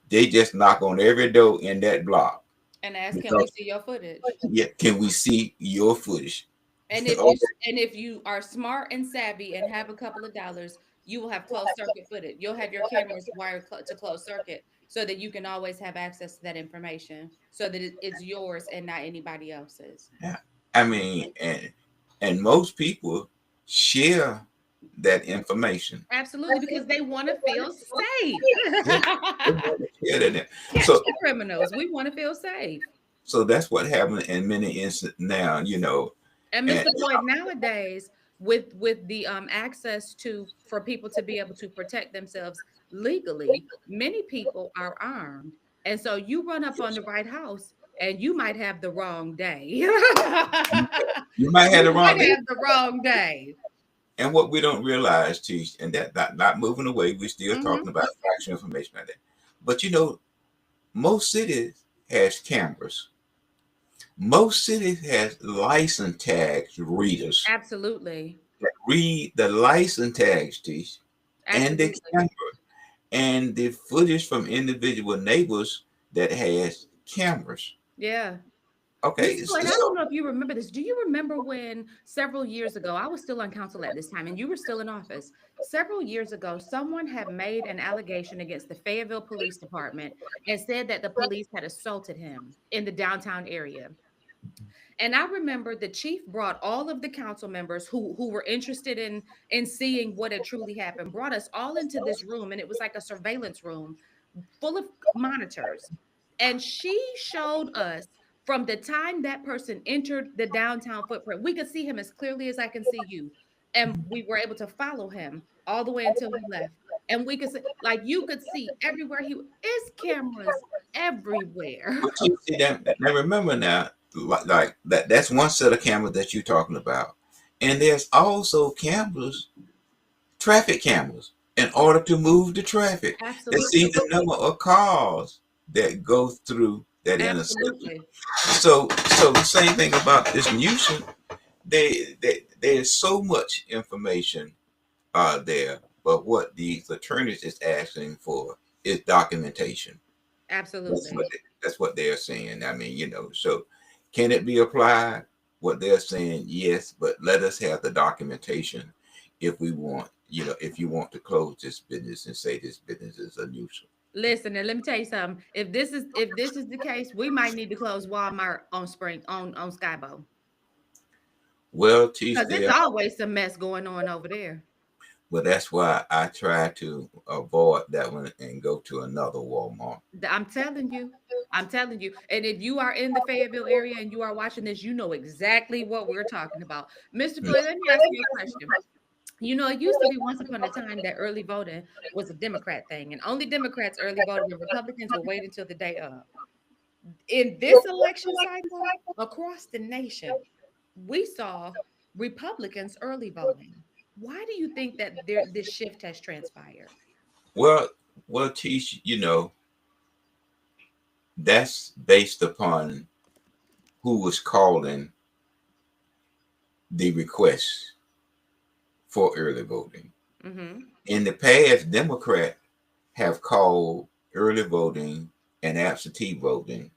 they just knock on every door in that block. And ask, can we Because, see your footage? yeah, can we see your footage? And if you Okay. and if you are smart and savvy and have a couple of dollars, you will have closed circuit footage. You'll have your cameras wired to closed circuit so that you can always have access to that information so that it's yours and not anybody else's. Yeah. I mean, and most people share that information. Absolutely, because they want to feel safe. Yeah. They want to share that. Catch So the criminals. We want to feel safe. that's what happened in many instances now, And and Mr. Floyd, nowadays, with the access to for people to be able to protect themselves legally, many people are armed. And so you run up on the right house and you might have the wrong day. you might have You the might wrong day. have the wrong day. And what we don't realize, Teach, and that not moving away, we're still Mhm. talking about factual information like that. But most cities has cameras. Most cities has license tags readers Absolutely. that read the license tags, Teach, and the Absolutely. camera and the footage from individual neighbors that has cameras. Yeah. Okay, And I so don't know if you remember this. Do you remember when several years ago, I was still on council at this time and you were still in office? Several years ago, someone had made an allegation against the Fayetteville Police Department and said that the police had assaulted him in the downtown area. And I remember the chief brought all of the council members who were interested in seeing what had truly happened, brought us all into this room, and it was like a surveillance room full of monitors. And she showed us from the time that person entered the downtown footprint, we could see him as clearly as I can see you. And we were able to follow him all the way until he left. And we could see, like, you could see everywhere is cameras everywhere. but you see that now remember now, like that that's one set of cameras that you're talking about. And there's also cameras, traffic cameras, in order to move the traffic. They see Absolutely. the number of cars that go through that intersection. Absolutely. So the same thing about this nuisance. There's so much information there, but what these attorneys is asking for is documentation. That's Absolutely. what that's what they're saying. I mean, so can it be applied? What they're saying, yes, but let us have the documentation if we want, if you want to close this business and say this business is a nuisance. Listen, and let me tell you something. If this is the case, we might need to close Walmart on Spring on Skybo Well, because it's Teasdale, always some mess going on over there. well, that's why I try to avoid that one and go to another Walmart. I'm telling you. I'm telling you. And if you are in the Fayetteville area and you are watching this, you know exactly what we're talking about. Mr. Mm. Floyd, let me ask you a question. You know, it used to be once upon a time that early voting was a Democrat thing, and only Democrats early voted, and Republicans will wait until the day of. In this election cycle, across the nation, we saw Republicans early voting. Why do you think that this shift has transpired? Well, Tish, that's based upon who was calling the request for early voting. Mm-hmm. In the past, Democrats have called early voting and absentee voting.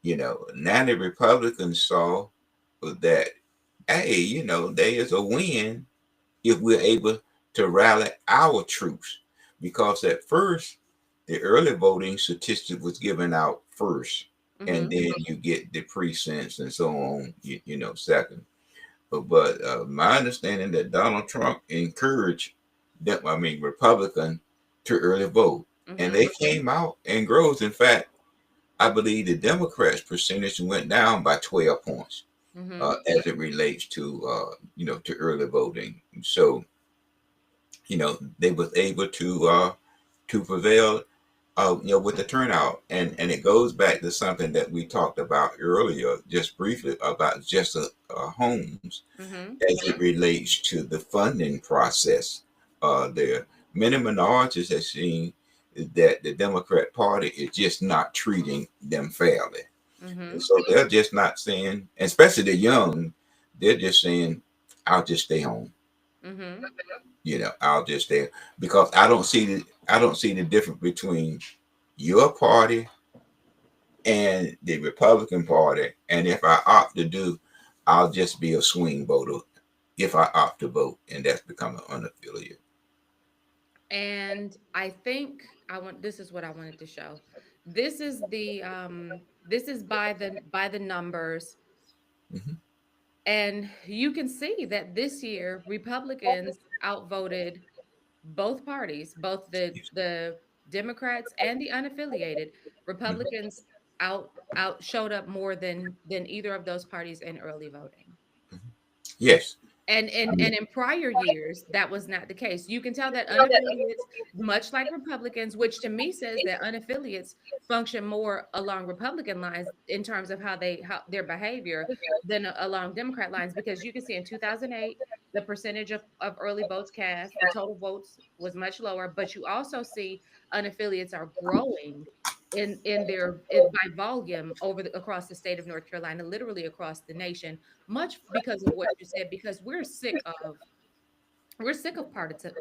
Now the Republicans saw that, hey, there is a win if we're able to rally our troops. Because at first, the early voting statistic was given out first, and Mm-hmm. then you get the precincts and so on, second. But my understanding that Donald Trump encouraged them, I mean, Republican to early vote. And Mm-hmm. they came out in groves. In fact, I believe the Democrats' percentage went down by 12 points Mm-hmm. as it relates to, to early voting. So, they was able to prevail, with the turnout. And it goes back to something that we talked about earlier, just briefly, about just Holmes Mm-hmm. as it relates to the funding process. There, many minorities have seen that the Democrat Party is just not treating them fairly. And Mm-hmm. so they're just not saying, especially the young, they're just saying, I'll just stay home. Mm-hmm. I'll just stay because I don't see the difference between your party and the Republican Party. And if I opt to do, I'll just be a swing voter if I opt to vote, and that's becoming unaffiliated. And I think this is what I wanted to show. This is by the numbers, Hmm. and you can see that this year Republicans outvoted both parties, both the Democrats and the unaffiliated. Hmm. Republicans out showed up more than either of those parties in early voting. Yes. And I in mean, and in prior years, that was not the case. You can tell that unaffiliates, much like Republicans, which to me says that unaffiliates function more along Republican lines in terms of how their behavior than along Democrat lines, because you can see in 2008, the percentage of early votes cast, the total votes was much lower, but you also see unaffiliates are growing by volume across the state of North Carolina, literally across the nation, much because of what you said, because we're sick of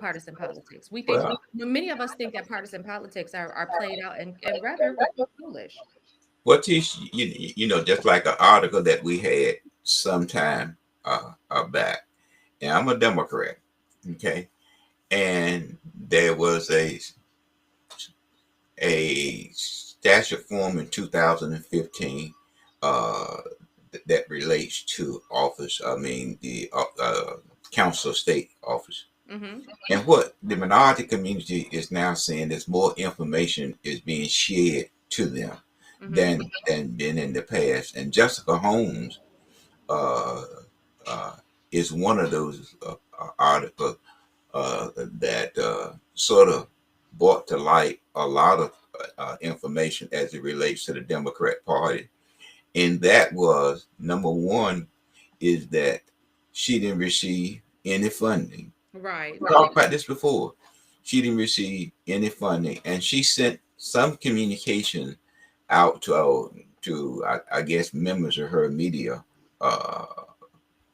partisan politics. We think well, many of us think that partisan politics are played out and rather foolish. what is just like an article that we had sometime back, and I'm a Democrat, okay, and there was a statute form in 2015 uh, that relates to office. I mean the council of state office. Mm-hmm. And what the minority community is now saying is more information is being shared to them Mm-hmm. than been in the past. And Jessica Holmes uh, uh, is one of those articles that sort of brought to light a lot of information as it relates to the Democrat Party. And that was number one is that she didn't receive any funding. Right. We talked about this before. She didn't receive any funding, and she sent some communication out I guess members of her media uh,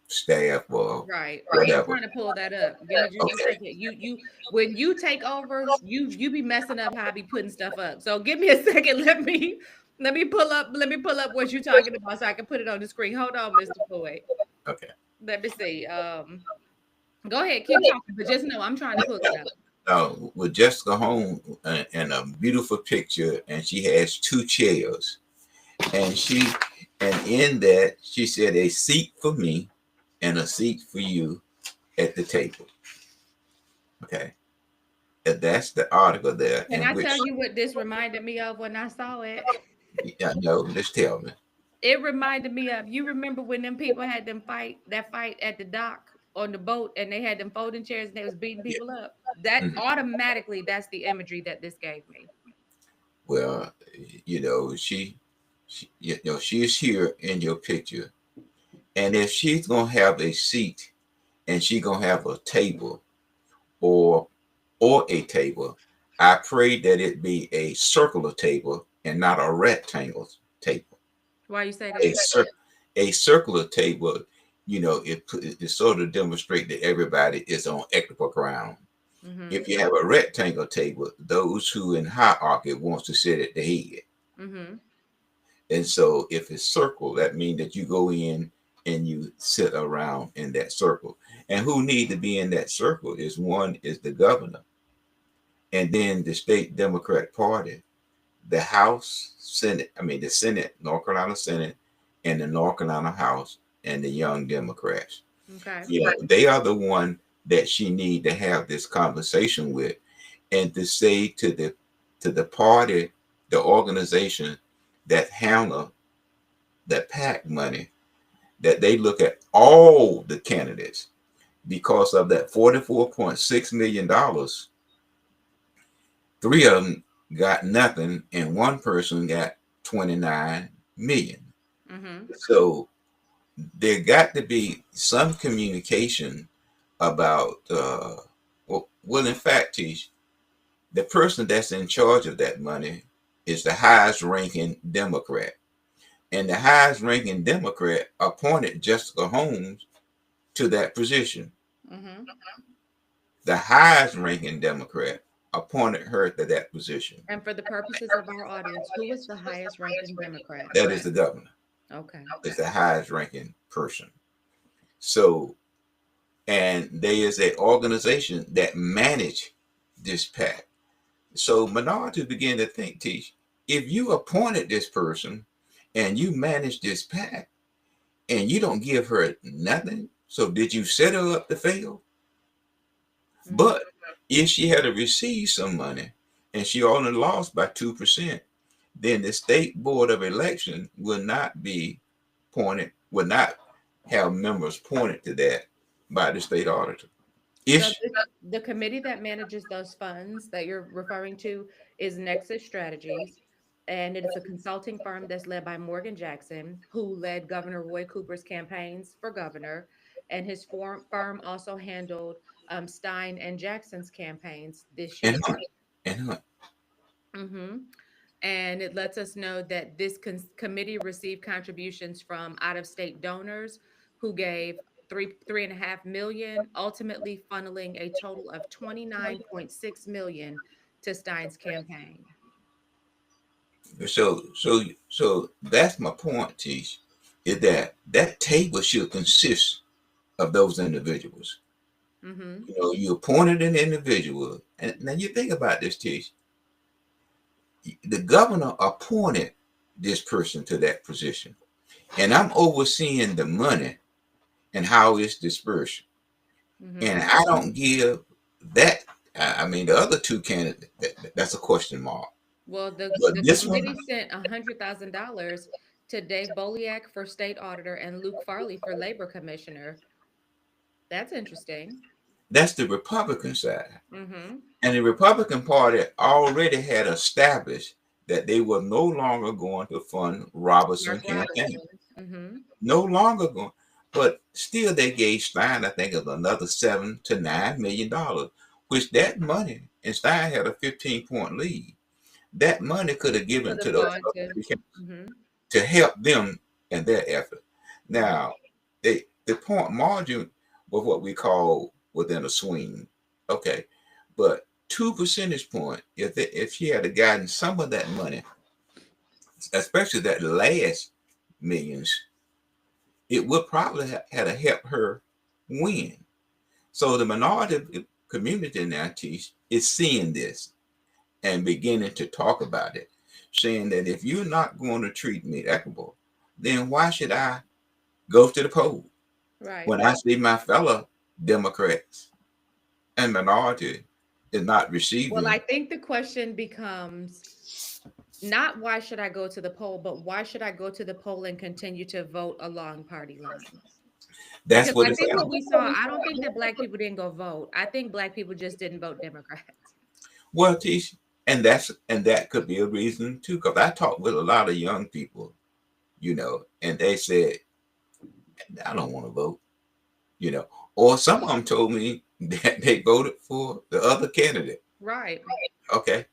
staff or Right. I'm whatever. trying to pull that up. Give me just a Okay, second. You when you take over, you be messing up how I be putting stuff up. So give me a second. Let me pull up what you're talking about so I can put it on the screen. Hold on, Mr. Floyd. okay. Let me see. Go ahead, keep talking, but just know I'm trying to pull it up. With Jessica Holmes and a beautiful picture, and she has two chairs, and in that she said a seat for me and a seat for you at the table. Okay, and that's the article there, Can in I which tell you what this reminded me of when I saw it? yeah, no, just tell me. It reminded me of, you remember when them people had that fight at the dock on the boat and they had them folding chairs and they was beating Yeah. people up? That Mhm. automatically, that's the imagery that this gave me. Well, she's here in your picture, and if she's gonna have a seat and she's gonna have a table or a table, I pray that it be a circular table and not a rectangle table. Why you say A that? a circular table, it sort of demonstrate that everybody is on equal ground. Mm-hmm. If you have a rectangle table, those who in hierarchy wants to sit at the head. Mm-hmm. And so if it's circle, that means that you go in and you sit around in that circle. And who need to be in that circle is one is the governor, and then the state Democrat Party, the House, Senate, I mean the Senate, North Carolina Senate, and the North Carolina House, and the Young Democrats. Okay. They are the one that she need to have this conversation with, and to say to the party, the organization that handle that PAC money, that they look at all the candidates because of that $44.6 million. Three of them got nothing, and one person got 29 million. Mm-hmm. So there got to be some communication about well, in fact, Tish, the person that's in charge of that money is the highest ranking Democrat. And the highest ranking Democrat appointed Jessica Holmes to that position. Mm-hmm. The highest ranking Democrat appointed her to that position. And for the purposes of our audience, who was the highest ranking Democrat? That is the governor. Okay. Is the highest ranking person. So, and there is a organization that manage this PAC. So minorities begin to think, Teach, if you appointed this person and you manage this PAC and you don't give her nothing, so did you set her up to fail? Mm-hmm. But if she had to receive some money and she only lost by 2%, then the state board of election will not be would not have members pointed to that by the state auditor. If So the committee that manages those funds that you're referring to is Nexus Strategies, and it is a consulting firm that's led by Morgan Jackson, who led Governor Roy Cooper's campaigns for governor, and his firm also handled Stein and Jackson's campaigns this and year. and Hmm. And it lets us know that this committee received contributions from out-of-state donors who gave 3.5 million, ultimately funneling a total of 29.6 million to Stein's campaign. So that's my point, Tish, is that that table should consist of those individuals. Mm-hmm. You appointed an individual, and now you think about this, Tish. The governor appointed this person to that position, and I'm overseeing the money and how it's dispersed, and Mm-hmm. I don't give that. I mean, the other two candidates, that's a question mark. Well, But the this one, committee sent $100,000 to Dave Boliak for state auditor and Luke Farley for labor commissioner. That's interesting. that's the Republican side. Mm-hmm. And the Republican Party already had established that they were no longer going to fund Robertson Mark campaign. Robinson. Mm-hmm. No longer going. But still they gave Stein, I think, of another $7 to $9 million, which that money, and Stein had a 15-point lead. That money could have given Could to have those gone to. Mm-hmm. to help them in their effort. Mm-hmm. Now, the point margin was what we call within a swing. Okay, but 2 percentage point, if she had gotten some of that money, especially that last millions, it would probably had to help her win. So the minority community now, Tish, is seeing this and beginning to talk about it, saying that if you're not going to treat me equitable, then why should I go to the poll Right. when I see my fellow Democrats and minority is not Well, receiving? I think the question becomes not why should I go to the poll, but why should I go to the poll and continue to vote along party lines? That's Because what I it's think what about. we saw, I don't think that black people didn't go vote. I think black people just didn't vote Democrats. Well, Tish, and that could be a reason too. Because I talked with a lot of young people, and they said, I don't want to vote, you know. Or some of them told me that they voted for the other candidate. Right. Okay.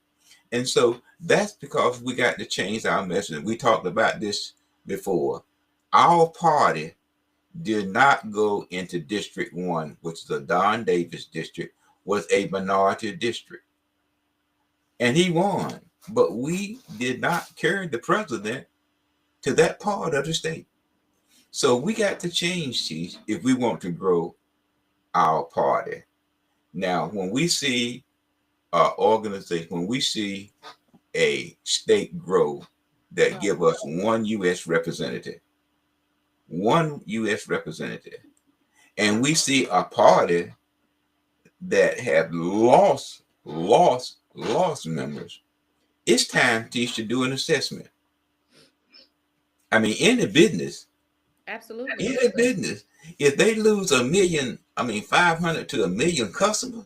And so that's because we got to change our message. We talked about this before. Our party did not go into District 1, which is a Don Davis district, was a minority district. And he won. But we did not carry the president to that part of the state. So we got to change these if we want to grow our party. Now, when we see our organization, when we see a state grow that give us one U.S. representative, and we see a party that have lost members, it's time to do an assessment. I mean, Absolutely. any business, if they lose a million, I mean, 500 to a million customers,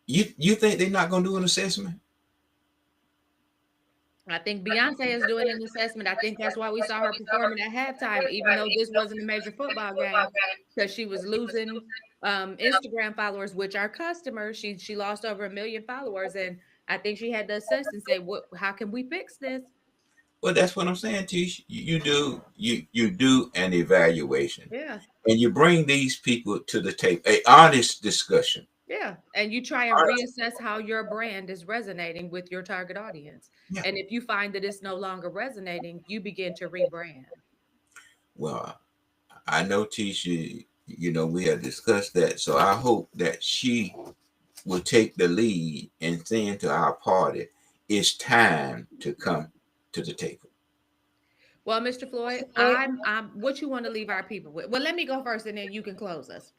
you think they're not going to do an assessment? I think Beyonce is doing an assessment. I think that's why we saw her performing at halftime, even though this wasn't a major football game, because she was losing Instagram followers, which are customers. She lost over 1 million followers, and I think she had to assess and say, "What? How can we fix this?" Well, that's what I'm saying, Tish. You do an evaluation, Yeah, and you bring these people to the table, a honest discussion. yeah, and you try and reassess how your brand is resonating with your target audience, Yeah. and if you find that it's no longer resonating, you begin to rebrand. Well, I know Tisha, we have discussed that. So I hope that she will take the lead in saying to our party, it's time to come to the table. Well, Mr. Floyd, I'm what you want to leave our people with. Well, let me go first and then you can close us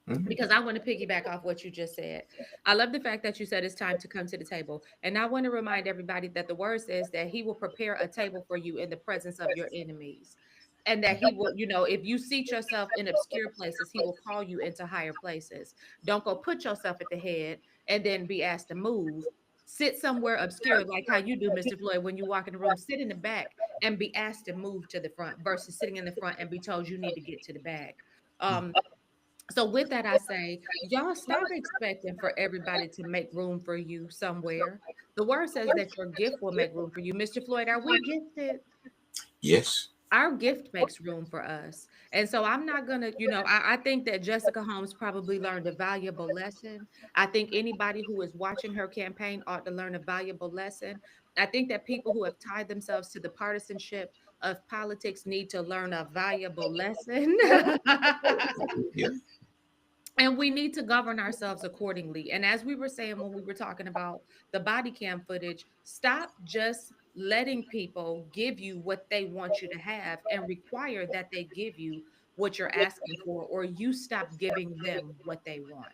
Mhm. because I want to piggyback off what you just said. I love the fact that you said it's time to come to the table. And I want to remind everybody that the word says that he will prepare a table for you in the presence of your enemies. And that he will, if you seat yourself in obscure places, he will call you into higher places. Don't go put yourself at the head and then be asked to move. Sit somewhere obscure, like how you do, Mr. Floyd, when you walk in the room, sit in the back and be asked to move to the front versus sitting in the front and be told you need to get to the back. Um, so with that, I say, y'all stop expecting for everybody to make room for you somewhere. The word says that your gift will make room for you. Mr. Floyd, are we gifted? Yes. Our gift makes room for us. And so I'm not gonna, I think that Jessica Holmes probably learned a valuable lesson. I think anybody who is watching her campaign ought to learn a valuable lesson. I think that people who have tied themselves to the partisanship of politics need to learn a valuable lesson. Yeah. And we need to govern ourselves accordingly. And as we were saying when we were talking about the body cam footage, stop just letting people give you what they want you to have and require that they give you what you're asking for, or you stop giving them what they want.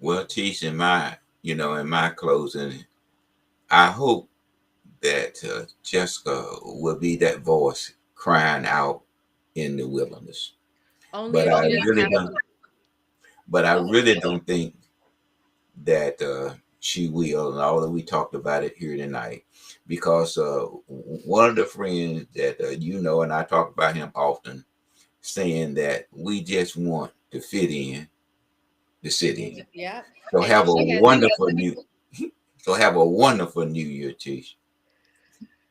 Well, Tish, in my closing, I hope that Jessica will be that voice crying out in the wilderness. Only But if I she doesn't really have don't. to. But I Go ahead. really don't think that she will. And all that we talked about it here tonight, because one of the friends that and I talk about him often, saying that we just want to fit in, to sit in. Yeah. So And have a she has made wonderful new. So have a wonderful New Year, Tish.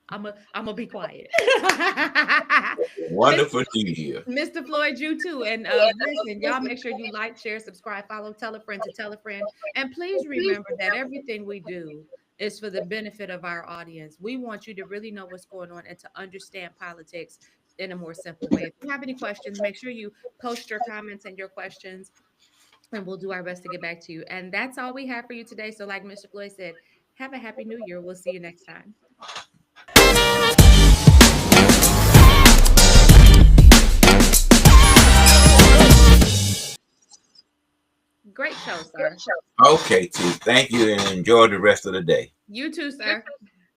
I'm gonna be quiet. Mr. Wonderful New Year. Mr. Floyd, you too. And listen, y'all make sure you like, share, subscribe, follow, tell a friend to tell a friend. And please remember that everything we do is for the benefit of our audience. We want you to really know what's going on and to understand politics in a more simple way. If you have any questions, make sure you post your comments and your questions, and we'll do our best to get back to you. And that's all we have for you today. So, like Mr. Floyd said, have a happy new year. We'll see you next time. Great show, sir. Okay, Tish. Thank you and enjoy the rest of the day. You too, sir.